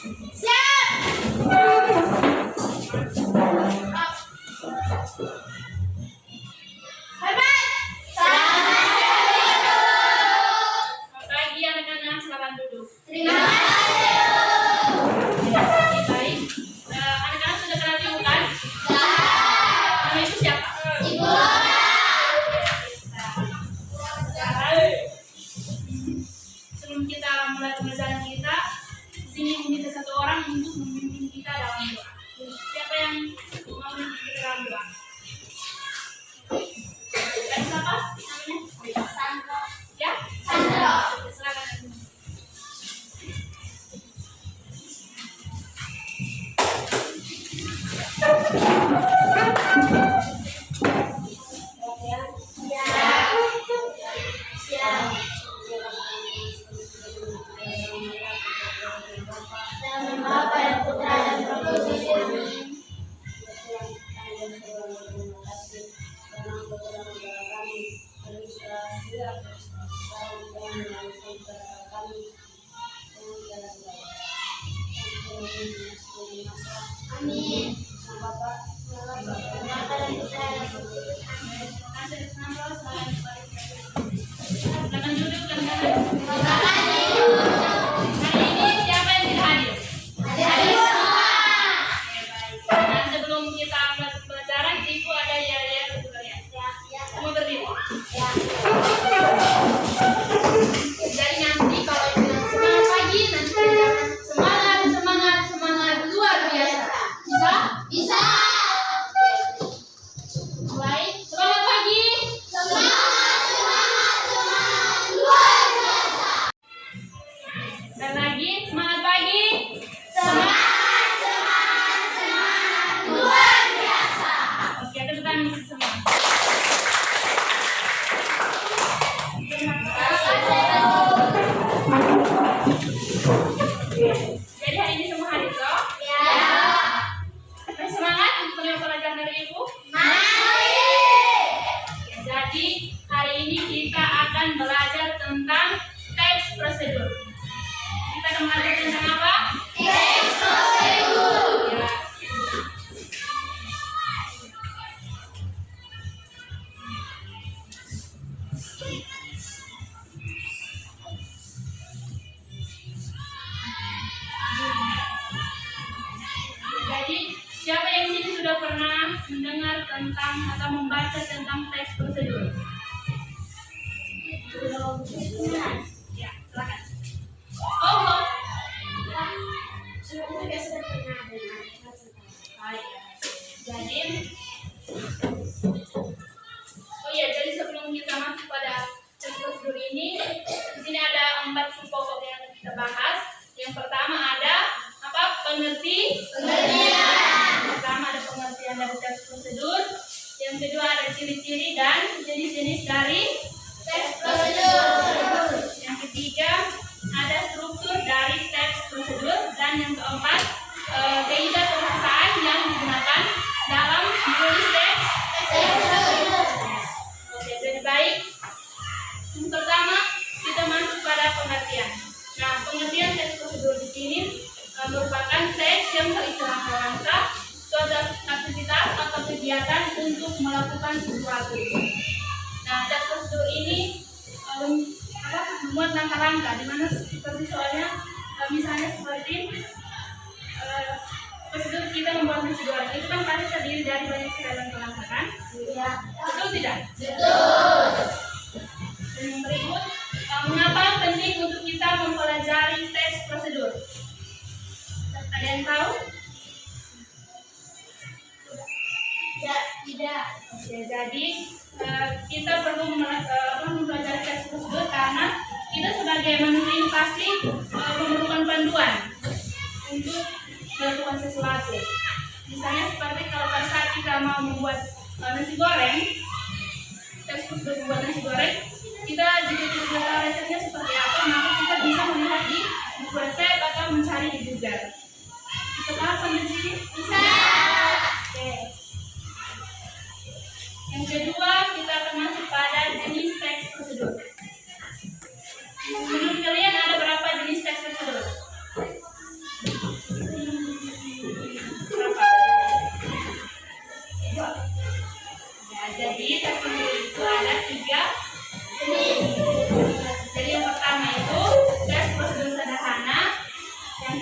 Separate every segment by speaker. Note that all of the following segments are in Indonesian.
Speaker 1: Amin. Jadi hari ini semua hari toh? Ya. Masih semangat untuk menerima pelajaran dari Ibu? Masih. Jadi hari ini kita akan belajar tentang teks prosedur. Kita akan belajar tentang apa? Teks prosedur. Ya. Jadi siapa yang di sini sudah pernah mendengar tentang atau membaca tentang teks prosedur? Ya, silakan. Oh, jadi sebelum kita masuk pada teks prosedur ini, di sini ada 4 sub pokok yang akan kita bahas. Yang pertama ada apa? Pengertian. Pertama ada pengertian dari teks prosedur. Yang kedua ada ciri-ciri dan jenis-jenis dari teks prosedur. Yang ketiga ada struktur dari teks prosedur dan yang keempat kaidah kebahasaan yang digunakan dalam menulis teks prosedur. Oke, jadi baik. Yang pertama kita masuk pada pengertian. Nah, pengertian teks prosedur di sini merupakan teks yang berisi rangka-rangka suatu aktivitas atau kegiatan untuk melakukan sesuatu. Nah, teks prosedur ini membuat langkah-langkah di mana seperti soalnya misalnya seperti prosedur kita membuat nasi goreng itu kan pasti terdiri dari banyak sekali langkah-langkah kan? Iya. Betul tidak? Betul. Dan yang berikut, mengapa penting untuk kita mempelajari teks prosedur? Ada yang tahu? Ya, tidak. Oke, jadi kita perlu mempelajari teks prosedur karena kita sebagai manusia ini pasti memerlukan panduan untuk melakukan sesuatu. Misalnya seperti kalau pada saat kita mau membuat nasi goreng, teks prosedur membuat nasi goreng, kita jika tidak tahu resepnya seperti apa, maka kita bisa melihat di buku resep atau mencari di Google. Bisa paham sampai di sini? Bisa. Oke. Yang kedua, kita akan masuk pada jenis teks prosedur. Menurut kalian ada berapa jenis teks prosedur?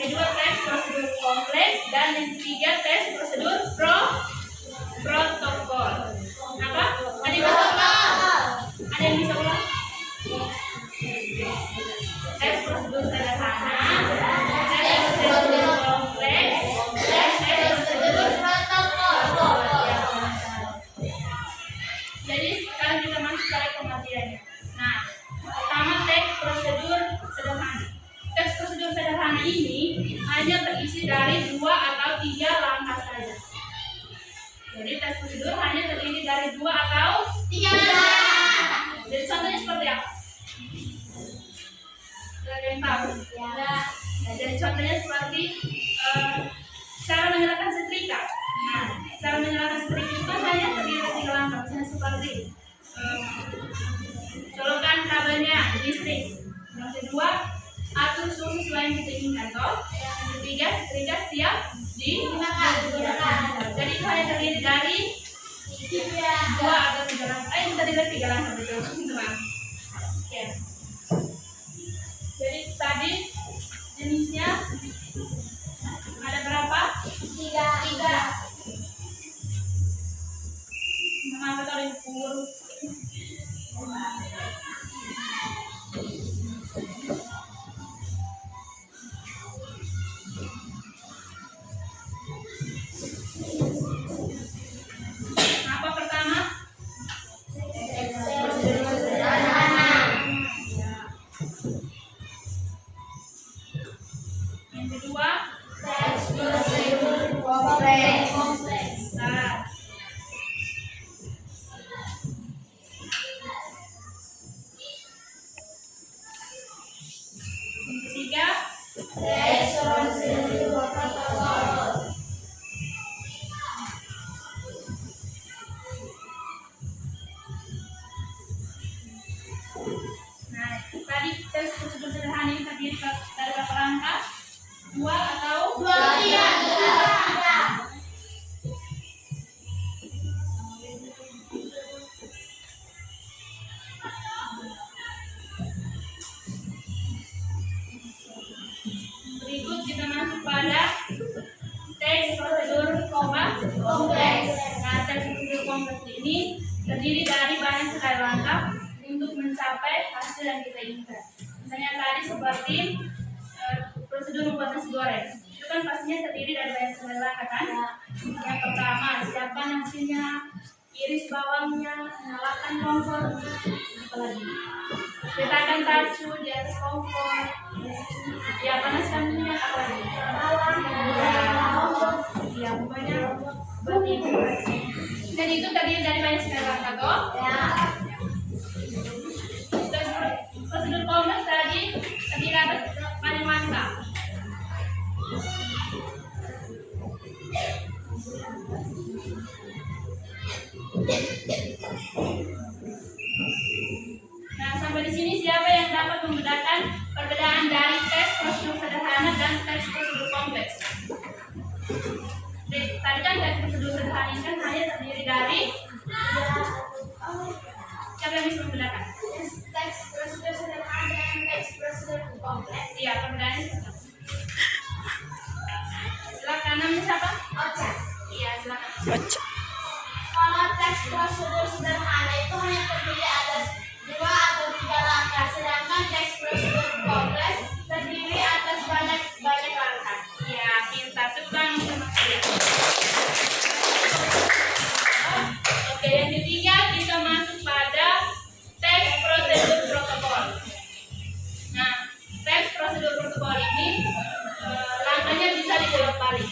Speaker 1: kedua tes prosedur kompleks, dan yang ketiga tes prosedur protokol. Apa? Ada yang bisa ulang? Ada yang bisa ulang? Tes prosedur sederhana, tes prosedur kompleks, tes prosedur protokol. Jadi sekarang kita masuk ke pengertiannya. Nah, pertama tes prosedur sederhana. Tes prosedur sederhana ini hanya terisi dari 2 atau 3 langkah saja. Jadi tes prosedur hanya terdiri dari 2 atau 3 langkah. Jadi contohnya seperti apa? Ada yang tahu? Ya. Nah, jadi contohnya seperti cara menyalakan setrika. Nah, cara menyalakan setrika itu kan hanya terdiri dari 3 langkah. Misalnya seperti colokan kabelnya listrik. Yang kedua, atur suhu sesuai yang kita inginkan. Yang ketiga, setrika siap digunakan. Jadi itu hanya terdiri dari 2 atau 3 langkah. Itu terdiri dari 3 langkah, betul. Oke. Jadi tadi jenisnya ada berapa? 3. Mengapa kalau diukur? Apa pertama? Prosedur sederhana. Yang kedua, tes prosedur kompleks. Nah. Yang ketiga, tes prosedur protokol. Nah, tadi tes prosedur sederhana ini terdiri dari berapa langkah? 2 atau 3? Berikut kita masuk pada tes prosedur kompleks. Nah, tes prosedur kompleks ini terdiri dari banyak sekali langkah untuk mencapai hasil yang kita inginkan. Misalnya tadi seperti prosedur membuat nasi goreng, itu kan pastinya terdiri dari banyak sekali langkah kan? Yang pertama, siapkan nasinya, iris bawangnya, nyalakan kompor, apalagi letakkan tacu di atas kompor, ya panaskan minyak, apalagi ya pokoknya seperti itu. Dan itu terdiri dari banyak sekali langkah toh? Ya. Prosedur kompleks tadi terdiri dari banyak langkah. Nah, sampai di sini siapa yang dapat membedakan perbedaan dari tes prosedur sederhana dan tes prosedur kompleks? Tadi kan tes prosedur sederhana ini kan hanya terdiri dari siapa yang bisa membedakan? Tes prosedur sederhana dan tes prosedur kompleks. Iya, perbedaannya seperti apa? Silakan, namanya siapa? Ocha. Iya, silakan. Ocha. Kalau tes prosedur sederhana itu hanya terdiri atas 2 atau 3 langkah, sedangkan tes prosedur kompleks terdiri atas banyak langkah. Iya, pintar. Tepuk tangan sama saya. Oke, yang ketiga kita masuk pada tes prosedur protokol. Nah, tes prosedur protokol ini langkahnya bisa dibolak-balik.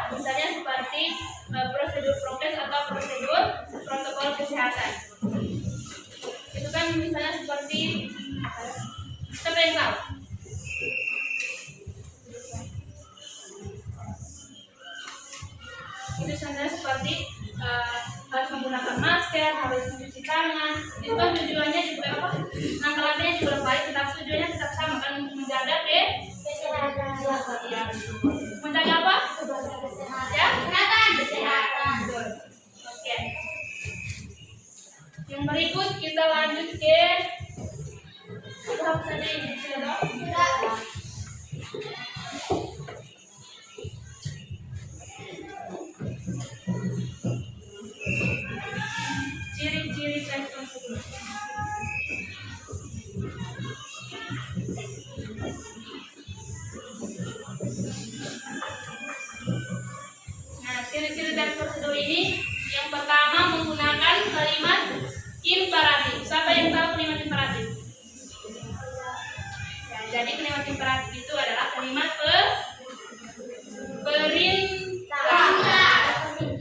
Speaker 1: Misalnya seperti prosedur prokes atau prosedur protokol kesehatan. Itu kan misalnya seperti siapa yang tahu? Itu misalnya seperti harus menggunakan masker, harus mencuci tangan. Itu kan tujuannya juga apa? Langkah-langkahnya juga baik, tetap tujuannya tetap sama kan, untuk menjaga Tentang apa? Ya, kesehatan. Betul. Oke. Yang berikut kita lanjut ke bab saja ini. Ciri-ciri teks prosedur. Nah, ciri-ciri teks prosedur ini yang pertama menggunakan kalimat imperatif. Siapa yang tahu kalimat imperatif? Ya, jadi kalimat imperatif itu adalah kalimat perintah.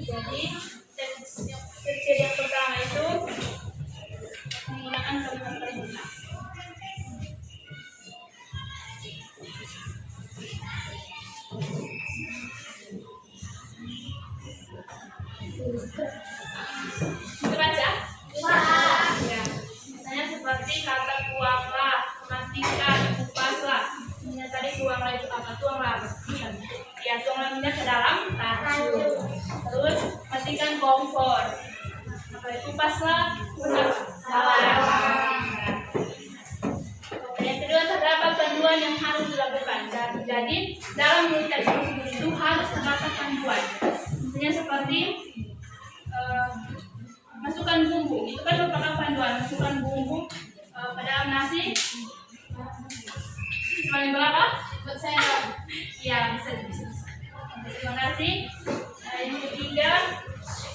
Speaker 1: Jadi ciri yang pertama itu menggunakan kalimat perintah. Bisa baca? Ya. Misalnya seperti kata tuanglah, matikan, kupaslah. Misalnya tadi tuanglah itu apa? Tuanglah apa? Ya, tuanglah minyak ke dalam tangki. Terus matikan kompor. Apa itu? Kupaslah, yang kedua terdapat panduan yang harus dilakukan. Jadi dalam menulis teks prosedur itu harus terdapat panduan. Misalnya seperti masukkan bumbu, itu kan merupakan panduan. Masukkan bumbu ke dalam nasi. Sebagai berapa? Buat saya. Ya, bisa. Terima kasih. Yang ketiga,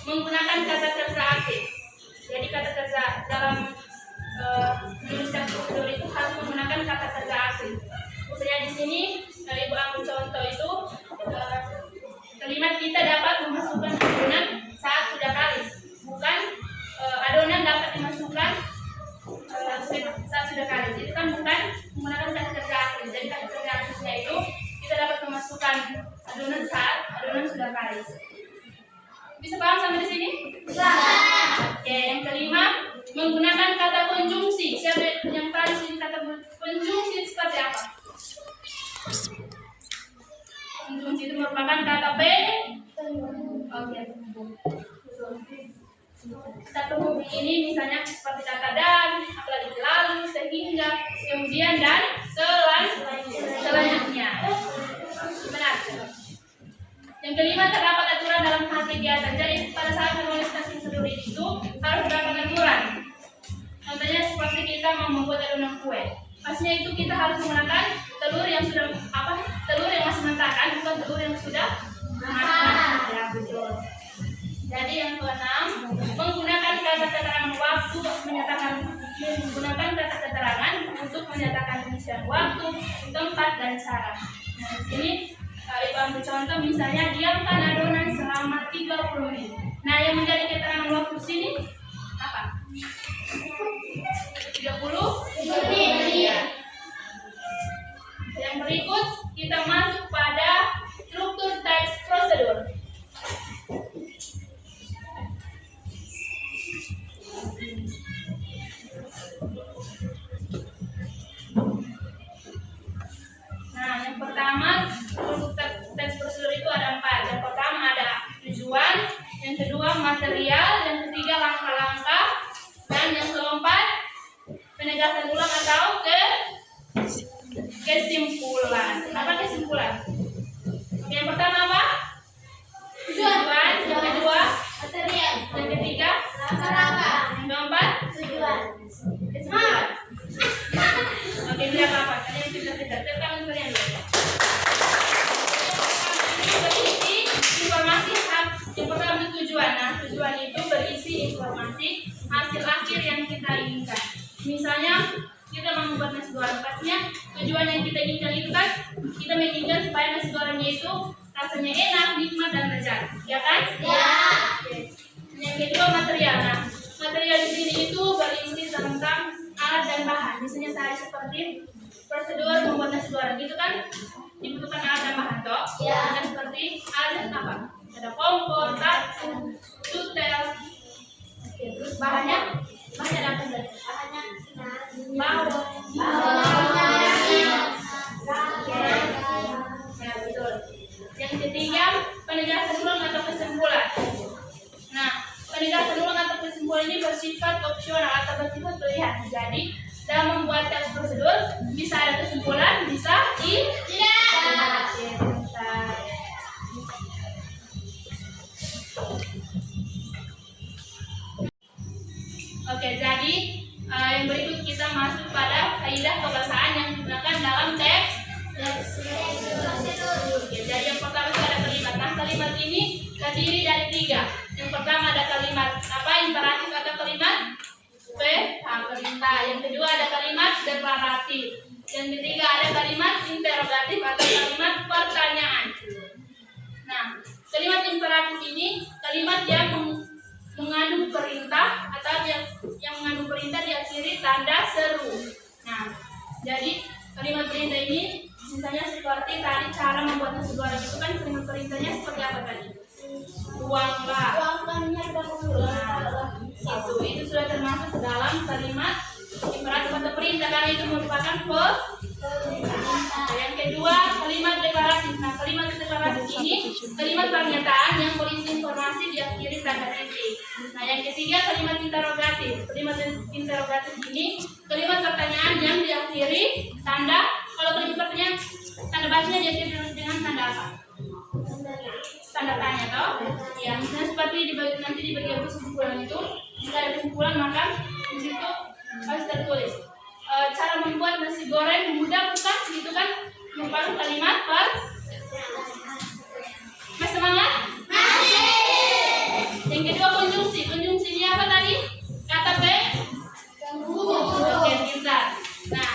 Speaker 1: menggunakan kata kerja aktif. Jadi kata kerja dalam menulis teks prosedur itu harus menggunakan kata kerja aktif. Misalnya di sini Ibu ambil contoh itu kalimat kita dapat memasukkan adonan saat sudah kalis, bukan adonan dapat dimasukkan saat sudah kalis. Itu kan bukan menggunakan kata kerja aktif. Jadi kata kerja aktifnya itu kita dapat memasukkan adonan saat adonan sudah kalis. Bisa paham sampai di sini? Bisa. Oke, yang kelima menggunakan kata konjungsi. Siapa yang tahu di sini kata konjungsi seperti apa? Konjungsi itu merupakan kata Oke. Kata penghubung ini misalnya seperti kata dan, apalagi lalu, sehingga, kemudian dan selanjutnya. Benar. Yang kelima terdapat aturan dalam hal kegiatan. Jadi pada saat menulis teks prosedur itu harus terdapat aturan. Contohnya seperti kita mau membuat adonan kue. Pastinya itu kita harus menggunakan telur yang sudah telur yang masih mentah, bukan telur yang sudah matang. Ya, betul. Jadi yang keenam, menggunakan kata keterangan waktu menggunakan kata keterangan untuk menyatakan rincian waktu, tempat dan cara. Nah, di sini Ibu ambil contoh misalnya diamkan adonan selama 30 menit. Nah, yang menjadi keterangan waktu sini apa? 30 menit. Ya. Yang berikut kita masuk pada struktur teks prosedur. Nah, yang pertama struktur teks prosedur itu ada 4. Yang pertama ada tujuan, yang kedua material, yang ketiga langkah-langkah, dan yang keempat penegasan ulang atau kesimpulan. Apa kesimpulan? Oke, yang pertama apa? Tujuan, yang kedua material, yang ketiga langkah-langkah, yang keempat tujuan. Kesimpulan. Oke, tidak apa-apa. Kalian pintar-pintar. Tangan kalian dulu. Berisi informasi yang pertama itu tujuan. Nah, tujuan itu berisi informasi hasil akhir yang kita inginkan. Misalnya kita mau membuat nasi goreng, pastinya tujuan yang kita inginkan itu kan kita menginginkan supaya nasi gorengnya itu rasanya enak, nikmat dan lezat, ya kan? Ya. Oke. Yang kedua material. Nah, material di sini itu berisi tentang alat dan bahan. Misalnya tadi seperti prosedur membuat nasi goreng itu kan dibutuhkan alat dan bahan toh. Ya. Dan seperti alat apa? Ada kompor, tatu, sutel. Oke, terus bahannya apa saja? Bawang. Ya, betul. kalimat ini terdiri dari 3. Yang pertama ada kalimat apa? Imperatif atau kalimat perintah. Yang kedua ada kalimat deklaratif. Yang ketiga ada kalimat interrogatif atau kalimat pertanyaan. Nah, kalimat imperatif ini kalimat yang mengandung perintah atau yang mengandung perintah diakhiri tanda seru. Nah, jadi kalimat perintah ini misalnya seperti tadi cara membuat nasi goreng itu kan kalimat perintahnya seperti apa tadi? Tuanglah. Nah, itu sudah termasuk ke dalam kalimat imperatif atau perintah karena itu merupakan perintah. Yang kedua kalimat deklaratif. Nah, kalimat deklaratif ini kalimat pernyataan yang berisi informasi diakhiri tanda titik. Nah, yang ketiga kalimat interrogatif. Kalimat interrogatif ini kalimat pertanyaan yang diakhiri tanda. Kalau kalimat pertanyaan tanda bacanya diakhiri dengan tanda apa? Tanda tanya toh? Ya, misalnya seperti nanti di bagian kesimpulan itu, jika ada kesimpulan maka di situ harus tertulis cara membuat nasi goreng mudah bukan? Gitu kan? Merupakan kalimat Mas semangat? Masih. Yang kedua konjungsi. Konjungsinya apa tadi? Kata Oke, pintar. Nah,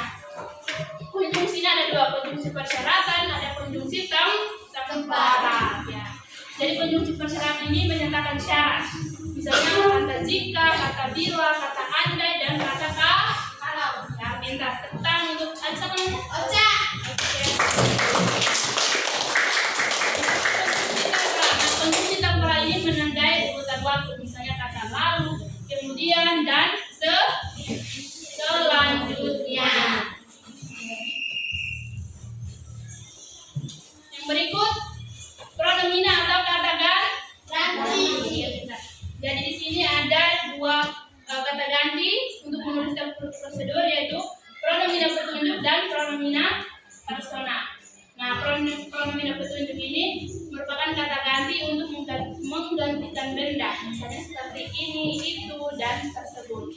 Speaker 1: konjungsinya ada 2, konjungsi persyaratan, ada konjungsi temporal. Ya. Jadi konjungsi persyaratan ini menyatakan syarat. Misalnya kata jika, kata bila, kata andai, dan kata kalau. Ya, pintar. Tentang untuk ada siapa namanya? Ocha. Nah, konjungsi temporal ini menandai urutan waktu. Misalnya kata lalu, kemudian, dan selanjutnya. Yang berikut pronomina atau kata ganti. Jadi di sini ada 2 kata ganti untuk menuliskan prosedur, yaitu pronomina petunjuk dan pronomina persona. Nah, pronomina petunjuk ini merupakan kata ganti untuk menggantikan benda, misalnya seperti ini, itu, dan tersebut.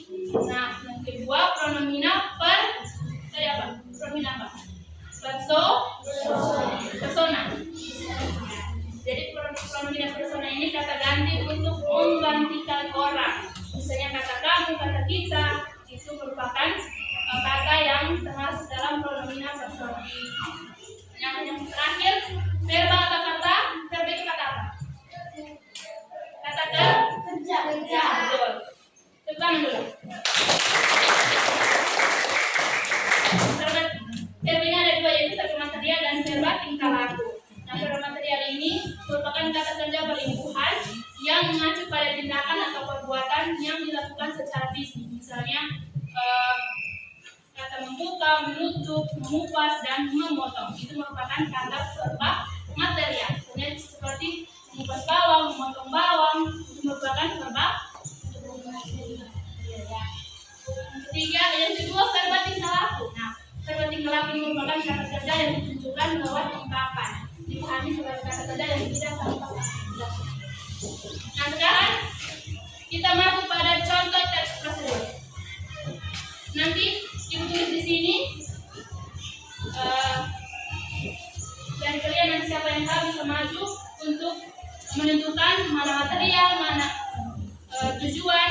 Speaker 1: Nah, yang kedua pronomina pronomina apa? Persona. Jadi pronomina persona ini kata ganti untuk menggantikan orang. Misalnya kata kamu, kata kita, itu merupakan kata yang termasuk dalam pronomina persona. Yang terakhir, verba atau kata. Verba itu kata apa? Kata kerja. Betul. Tekan dulu. Verba ini ada 2, yaitu verba material dan verba tingkah laku. Nah, verba material ini merupakan kata kerja berlingkuhan yang mengacu pada tindakan atau perbuatan yang dilakukan secara fisik. Misalnya kata membuka, menutup, mengupas, dan memotong. Itu merupakan kata verba material. Misalnya seperti mengupas bawang, memotong bawang, itu merupakan verba. Yang kedua verba tingkah laku. Nah, verba tingkah laku ini merupakan kata kerja yang ditunjukkan lewat ungkapan. Dipahami sebagai kata kerja yang tidak tanpa kata. Nah, sekarang kita masuk pada contoh teks prosedur. Nanti ibu tulis di sini. Dan kalian nanti siapa yang tahu bisa maju untuk menentukan mana material, mana tujuan,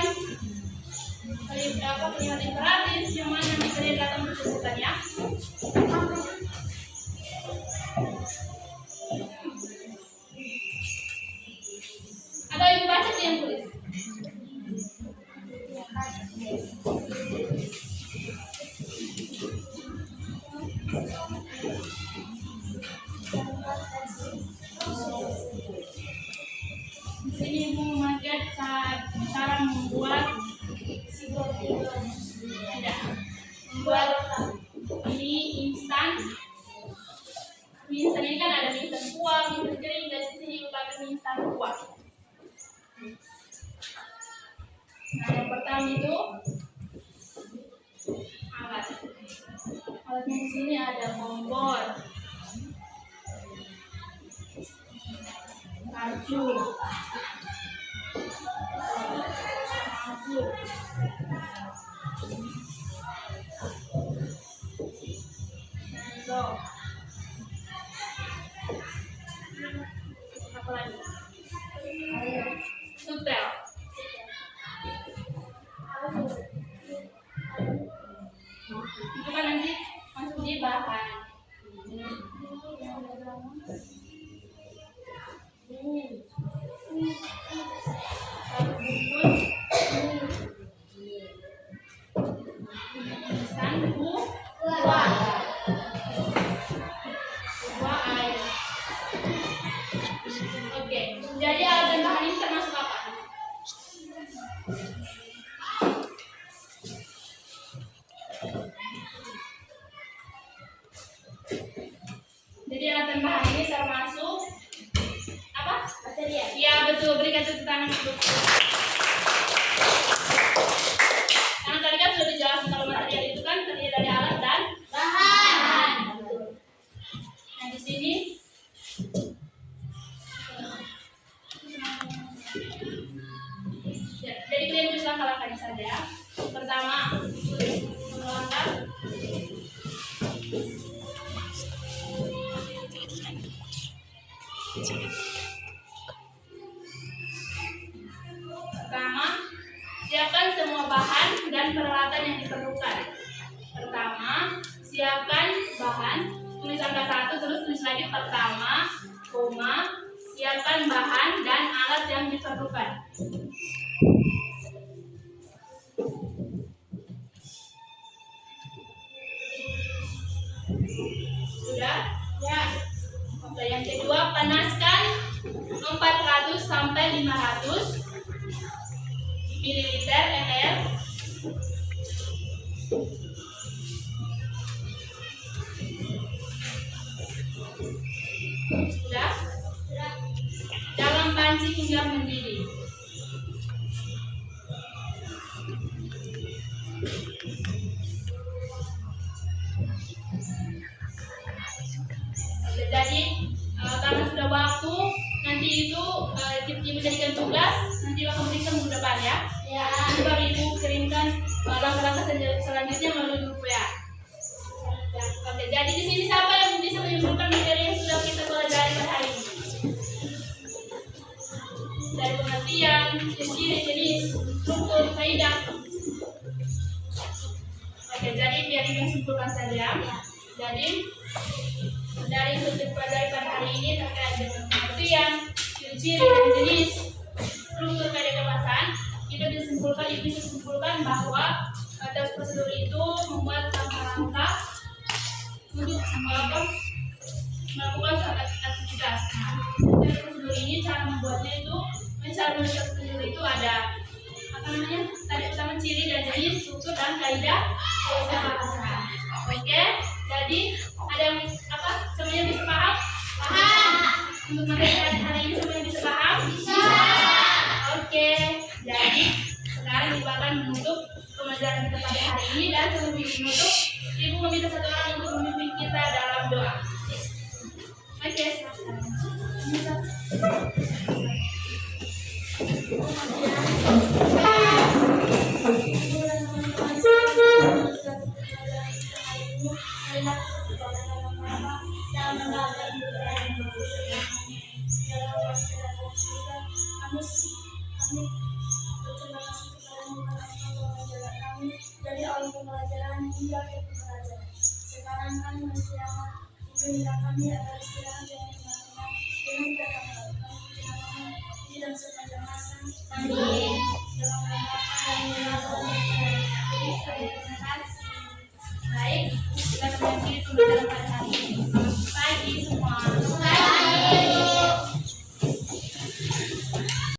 Speaker 1: kalimat imperatif, yang mana nanti kalian datang menentukan ya. Atau ibu baca dia yang tulis. Di sini ibu mengajar cara membuat membuat ini instan. Mie instan ini kan ada mie instan kuah, mie instan kering, dan di sini ibu pakai mie instan kuah. Nah, yang pertama itu alat. Alatnya di sini ada kompor, kartu, sendok, apa lagi? Satu bungkus instan buah air. Oke, jadi alat dan bahan ini termasuk apa? Jadi alat dan bahan ini termasuk apa? Materi ya? Iya betul, berikan tepuk tangan dulu. Karena tadi kan sudah dijelaskan kalau material itu kan terdiri dari alat dan bahan. Nah di sini ya, jadi kalian tulis langkah-langkahnya saja. Pertama, melangkah. Pertama, siapkan semua bahan dan peralatan yang diperlukan. Pertama, siapkan bahan. Tulis angka 1, terus tulis lagi pertama, koma, siapkan bahan dan alat yang diperlukan. Sudah? Ya. Oke, yang kedua, panaskan 400 sampai 500 mililiter ml. Sudah? Dalam panci hingga mendidih. Jadi karena sudah waktu, nanti itu ibu jadikan tugas, nanti akan berikan minggu depan ya. Ya. Nanti baru ibu kirimkan langkah-langkah selanjutnya melalui grup ya. Oke, jadi di sini siapa yang bisa menyimpulkan materi yang sudah kita pelajari pada hari ini? Dari pengertian, jenis, struktur, kaidah. Oke, jadi biar ibu simpulkan saja. Jadi dari sudut pandang pada hari ini terkait dengan pengertian, ciri dan jenis, struktur kaidah kebahasaan, kita bisa simpulkan bahwa tes prosedur itu membuat langkah-langkah untuk melakukan suatu aktivitas. Tes prosedur ini cara membuatnya itu, cara menulis prosedur itu ada apa namanya? Tadi utama ciri dan jenis, struktur dan kaidah kebahasaan. Oke, jadi ada yang apa? Semuanya bisa paham? Paham. Untuk materi hari ini semuanya bisa paham? Bisa. Oke, jadi sekarang ibu akan menutup pembelajaran kita pada hari ini, dan sebelum ibu menutup, ibu meminta satu orang untuk memimpin kita dalam doa. Oke,
Speaker 2: dari awal pembelajaran hingga akhir pembelajaran. Sekarang kami beristirahat, berilah kami agar istirahat yang benar-benar dengan kata-kata kami dan sepanjang masa. Amin. Dalam nama
Speaker 1: baik, kita mengakhiri pembelajaran pada hari ini.